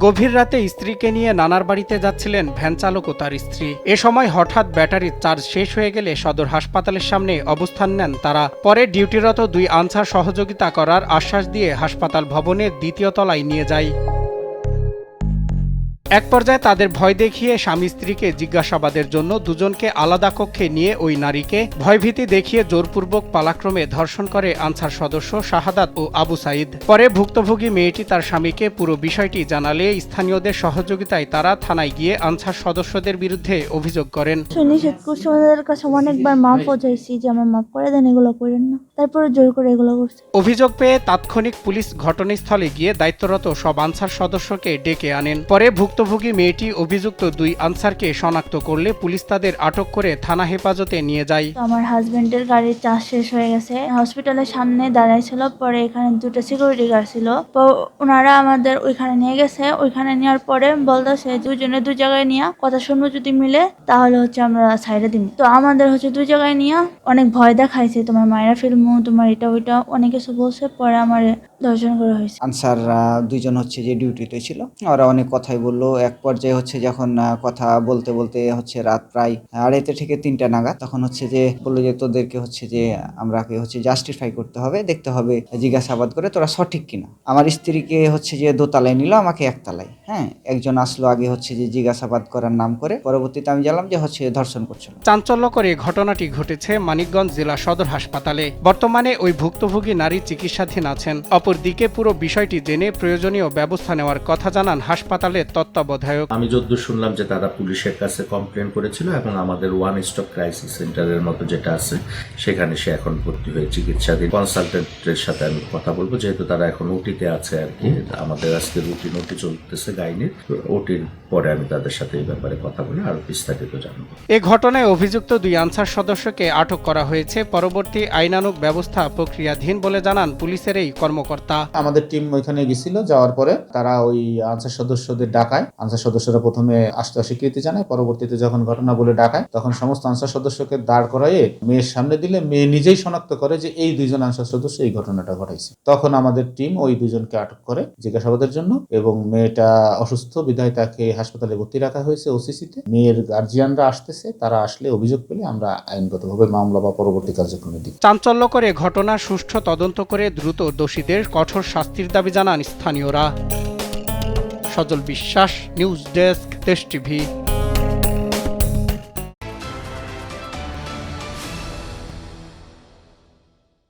গভীর রাতে স্ত্রীকে নিয়ে নানার বাড়িতে যাচ্ছিলেন ভ্যান চালক ও তার স্ত্রী। এ সময় হঠাৎ ব্যাটারির চার্জ শেষ হয়ে গেলে সদর হাসপাতালের সামনে অবস্থান নেন তারা। পরে ডিউটিরত দুই আনসার সহযোগিতা করার আশ্বাস দিয়ে হাসপাতাল ভবনের দ্বিতীয় তলায় নিয়ে যায়। এক পর্যায়ে তাদের ভয় দেখিয়ে স্বামী স্ত্রীকে জিজ্ঞাসাবাদের জন্য দুজনকে আলাদা কক্ষে নিয়ে ওই নারীকে ভয়ভীতি দেখিয়ে জোরপূর্বক পালাক্রমে ধর্ষণ করে আনসার সদস্য শাহাদাত ও আবু সাইদ। পরে ভুক্তভোগী মেয়েটি তার স্বামীকে পুরো বিষয়টি জানালে স্থানীয়দের সহযোগিতায় তারা থানায় গিয়ে আনসার সদস্যদের বিরুদ্ধে অভিযোগ করেন। নিষেধ করছে, ওনাদের কাছে অনেকবার মাফও চাইছি যে আমার মাফ করে দেন, এগুলো করেন না, তারপরে জোর করে এগুলো করছে। অভিযোগ পেয়ে তাৎক্ষণিক পুলিশ ঘটনাস্থলে গিয়ে দায়িত্বরত সব আনসার সদস্যকে ডেকে আনেন। পরে ভুক্তভোগী মেয়েটি অভিযুক্ত দুই আনসারকে শনাক্ত করলে পুলিশ তাদের আটক করে থানা হেফাজতে নিয়ে যায়। আমার হাজবেন্ডের গাড়ির চার্জ শেষ হয়ে গেছে, হসপিটালের সামনে দাঁড়াইছিল, পরে এখানে দুটো সিকিউরিটি গার্ড ছিল, তো ওনারা আমাদের ওইখানে নিয়ে গেছে। ওইখানে নেওয়ার পরে বলতেছে দুজনে দু জায়গায় নিয়ে কথা শুনবো, যদি মিলে তাহলে আমরা সাইডে দিব। তো আমাদের দুই জায়গায় নিয়ে অনেক ভয় দেখাইছে, তোমার মায়েরা ফিল্মু, তোমার এটা ওইটা অনেক কিছু বলছে। পরে আমার ধর্ষণ করা হয়েছে। আনসার দুইজন যে ডিউটিতে ছিল, ওরা অনেক কথাই বললো। এক পর্যায়ে যখন কথা বলতে বলতে রাত প্রায় 2:30 থেকে 3টা নাগাদ, তখন যে বললো যে তোদেরকে যে আমরাকে জাস্টিফাই করতে হবে, দেখতে হবে জিজ্ঞাসাবাদ করে তোরা সঠিক কিনা। আমার স্ত্রীকে যে দোতলায় নিল, আমাকে একতলায়। হ্যাঁ, একজন আসলো আগে যে জিজ্ঞাসাবাদ করার নাম করে, পরবর্তীতে আমি জানলাম যে ধর্ষণ করছিল। চাঞ্চল্যকর এই ঘটনাটি ঘটেছে মানিকগঞ্জ জেলা সদর হাসপাতালে। বর্তমানে ওই ভুক্তভোগী নারী চিকিৎসাধীন আছেন। অপরদিকে পুরো বিষয়টি জেনে প্রয়োজনীয় ব্যবস্থা নেওয়ার কথা জানান হাসপাতালের তত্ত্বাবধায়ক। আমি যতদূর শুনলাম যে তারা পুলিশের কাছে কমপ্লেন করেছিল এবং আমাদের ওয়ান স্টপ ক্রাইসিস সেন্টারের মতো যেটা আছে সেখানে সে এখন ভর্তি হয়ে চিকিৎসাধীন। কনসালটেন্টের সাথে আমি কথা বলবো, যেহেতু তারা এখন ওটিতে আছে আর কি। আমাদের আজকে রুটিন ওটি চলতেছে গাইনির, ওটির পরে আমি তাদের সাথে এই ব্যাপারে কথা বলে আরো বিস্তারিত জানবো। এ ঘটনায় অভিযুক্ত দুই আনসার সদস্যকে আটক করা হয়েছে। পরবর্তী আইনানুগ ব্যবস্থা প্রক্রিয়াধীন বলে জানান পুলিশের এই কর্মকর্তা। আমাদের টিম ওইখানে গেছিল, যাওয়ার পরে তারা ওই আনসার সদস্যদের ডাকায়। আনসার সদস্যরা প্রথমে আসতে অস্বীকৃতি জানায়, পরবর্তীতে যখন ঘটনা বলে ডাকায়, তখন সমস্ত আনসার সদস্যকে দাঁড় করাইয়ে মেয়ের সামনে দিলে মেয়ে নিজেই শনাক্ত করে যে এই দুইজন আনসার সদস্য এই ঘটনাটা ঘটাইছে। তখন আমাদের টিম ওই দুজনকে আটক করে জিজ্ঞাসাবাদের জন্য, এবং মেয়েটা অসুস্থ বিধায় তাকে হাসপাতালে ভর্তি রাখা হয়েছে ওসিসিতে। মেয়ের গার্জিয়ানরা আসতেছে, তারা আসলে অভিযোগ পেলে আমরা আইনগতভাবে মামলা বা পরবর্তী কার্যক্রমে দিই। চাঞ্চল্যকর এ ঘটনার সুষ্ঠু তদন্ত করে দ্রুত দোষীদের কঠোর শাস্তির দাবি জানান স্থানীয়রা। সজল বিশ্বাস, নিউজ ডেস্ক, দেশ টিভি।